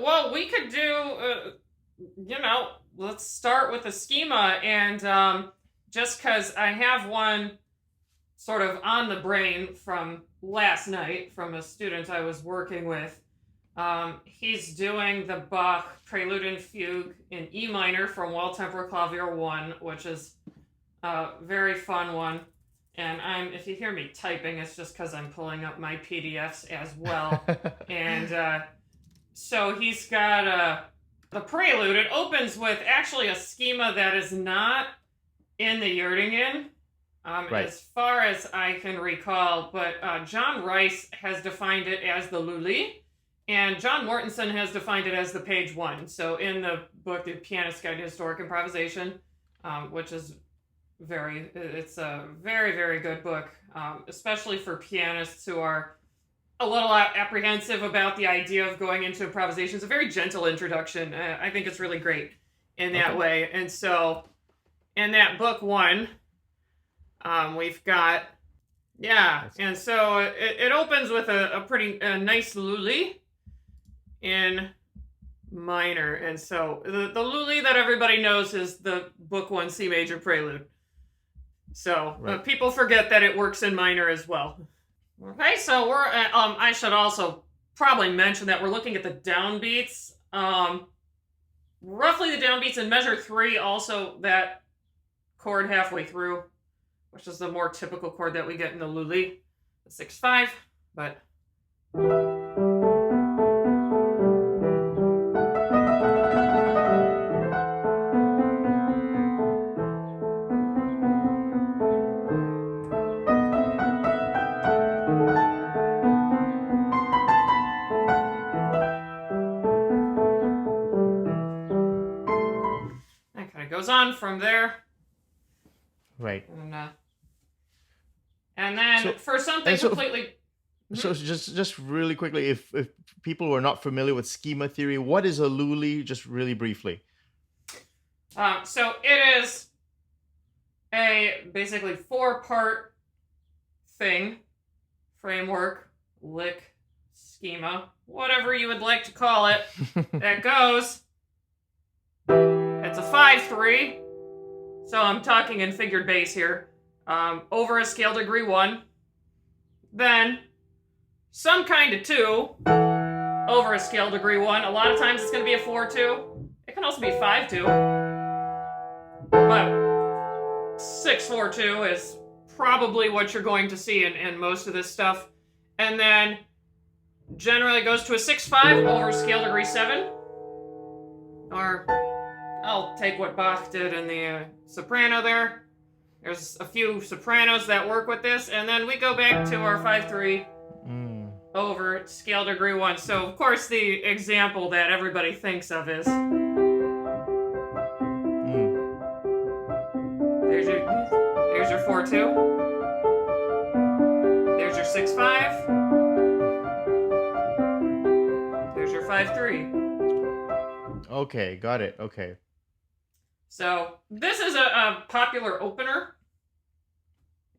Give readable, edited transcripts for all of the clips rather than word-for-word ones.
Well, we could do, let's start with a schema, and just because I have one sort of on the brain from last night from a student I was working with. He's doing the Bach Prelude and Fugue in E minor from Well Tempo Clavier 1, which is a very fun one. And if you hear me typing, it's just because I'm pulling up my PDFs as well. And so he's got the Prelude. It opens with actually a schema that is not in the Yerdingen, Right. as far as I can recall. But John Rice has defined it as the Lully, and John Mortensen has defined it as the page 1. So in the book, The Pianist's Guide to Historic Improvisation, which is it's a very, very good book, especially for pianists who are a little apprehensive about the idea of going into improvisation. It's a very gentle introduction. I think it's really great in that way. And so in that book 1, we've got, and so it opens with a pretty nice Lully in minor. And so the Lully that everybody knows is the book 1 C major prelude. So people forget that it works in minor as well. Okay, so we're I should also probably mention that we're looking at the downbeats. Roughly the downbeats in measure 3, also that chord halfway through, which is the more typical chord that we get in the Lully, the 6/5, but goes on from there. Right. And then for something completely... So just really quickly, if people were not familiar with schema theory, what is a Lully, just really briefly? So it is a basically 4-part thing, framework, lick, schema, whatever you would like to call it, that goes... It's a 5/3, so I'm talking in figured bass here, over a scale degree 1, then some kind of 2 over a scale degree 1. A lot of times it's going to be a 4/2. It can also be 5/2, but 6/4/2 is probably what you're going to see in most of this stuff. And then generally goes to a 6/5 over scale degree 7, or I'll take what Bach did in the soprano there. There's a few sopranos that work with this, and then we go back to our 5/3 over scale degree 1. So, of course, the example that everybody thinks of is... There's your 4/2. There's your 6/5. There's your 5/3. Okay, got it. Okay. So this is a popular opener,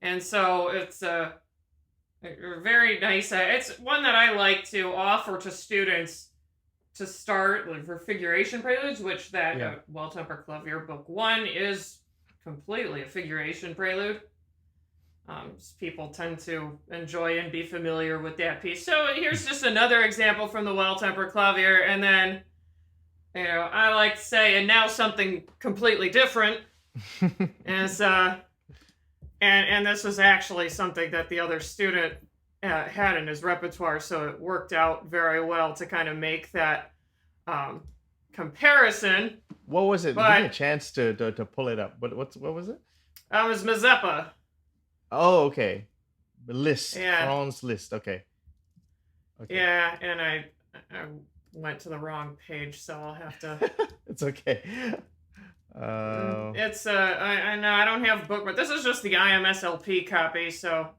and so it's a very nice. It's one that I like to offer to students to start for figuration preludes, which that Well Tempo Clavier Book 1 is completely a figuration prelude. People tend to enjoy and be familiar with that piece. So here's just another example from the Well Tempo Clavier, and then... I like to say, and now something completely different is, and this was actually something that the other student had in his repertoire, so it worked out very well to kind of make that comparison. What was it? Give me a chance to pull it up. What was it? It was Mazeppa. Oh, okay. Liszt. Yeah. Franz Liszt. Okay. Yeah, and I went to the wrong page, so I'll have to... It's okay. It's I know I don't have a book, but this is just the IMSLP copy, so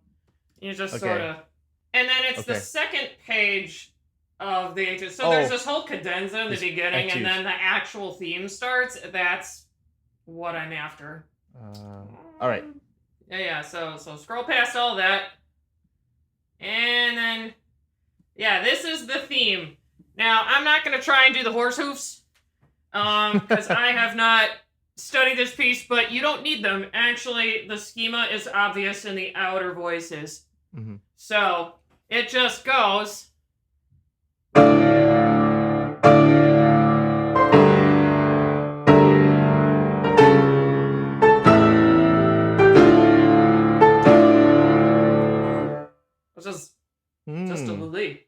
you just sort of... And then it's the second page of the etude. So there's this whole cadenza in the beginning, and then the actual theme starts. That's what I'm after. All right. Yeah, so scroll past all that. And then, this is the theme. Now, I'm not going to try and do the horse hoofs, because I have not studied this piece, but you don't need them. Actually, the schema is obvious in the outer voices. Mhm. So, it just goes. Which is just a Lully.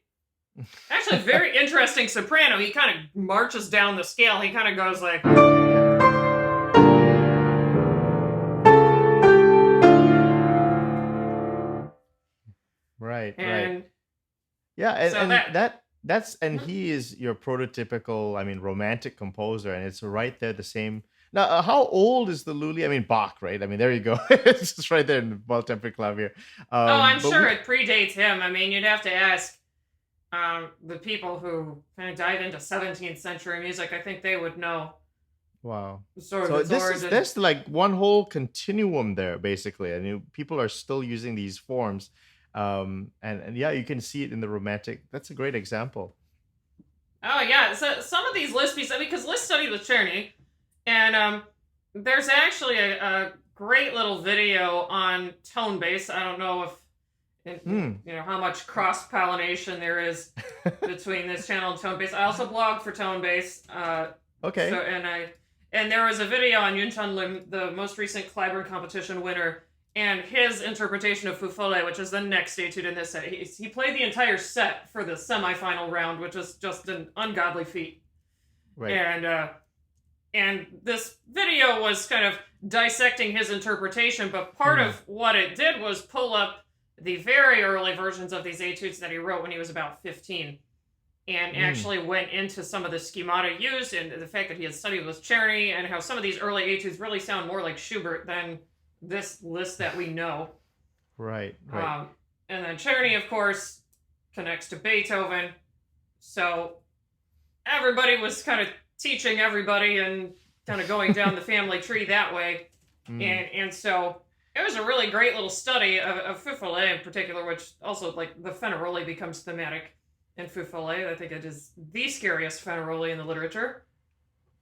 Actually, very interesting soprano. He kind of marches down the scale. He kind of goes like. Right, right. And Yeah, and, so and that. that's and Mhm. he is your prototypical, I mean, romantic composer, and it's right there the same. Now, how old is the Lully? I mean, Bach, right? I mean, there you go. It's just right there in the Bell-tempered clavier. Oh, I'm But sure it predates him. I mean, you'd have to ask the people who kind of dive into 17th century music. I think they would know wow. sort of So its origin. there's like one whole continuum there, basically. I mean, people are still using these forms, and yeah, you can see it in the romantic. That's a great example. Oh yeah, so some of these Liszt pieces, I mean, because Liszt studied with Czerny, and there's actually a great little video on tone bass. I don't know if Hmm. you know how much cross pollination there is between this channel and tone bass. I also blog for tone bass, so Okay. and there was a video on Yun Chun Lim, the most recent Clyburn competition winner, and his interpretation of Fou Follet, which is the next etude in this set. He played the entire set for the semifinal round, which was just an ungodly feat. Right. And this video was kind of dissecting his interpretation, but part Hmm. of what it did was pull up the very early versions of these etudes that he wrote when he was about 15, and Hmm. actually went into some of the schemata used and the fact that he had studied with Czerny and how some of these early etudes really sound more like Schubert than this list that we know. Right. Right. Um, and then Czerny, of course, connects to Beethoven. So everybody was kind of teaching everybody and kind of going down the family tree that way. Hmm. And so it was a really great little study of Fou Follet in particular, which also, like, the Fenaroli becomes thematic in Fou Follet. I think it is the scariest Fenaroli in the literature.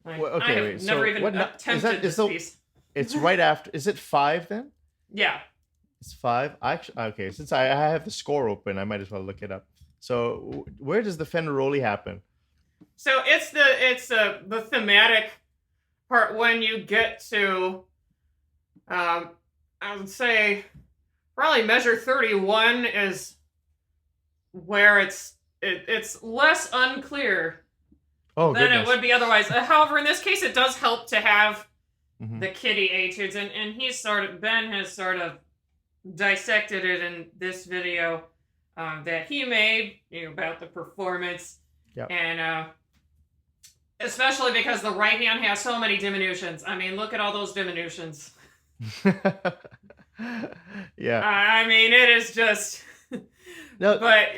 Well, I okay. have Wait. never So even what? Is attempted that? Is this the? piece. It's right after. Is it 5 then? Yeah. It's 5. Actually, okay. Since I have the score open, I might as well look it up. So where does the Fenaroli happen? So it's the thematic part when you get to I would say probably measure 31 is where it's less unclear Oh than it goodness. would be otherwise. However, in this case, it does help to have Hmm. the kitty etudes, and Ben has sort of dissected it in this video that he made, you know, about the performance, Yep. and especially because the right hand has so many diminutions. I mean, look at all those diminutions. Yeah. I mean, it is just, No. but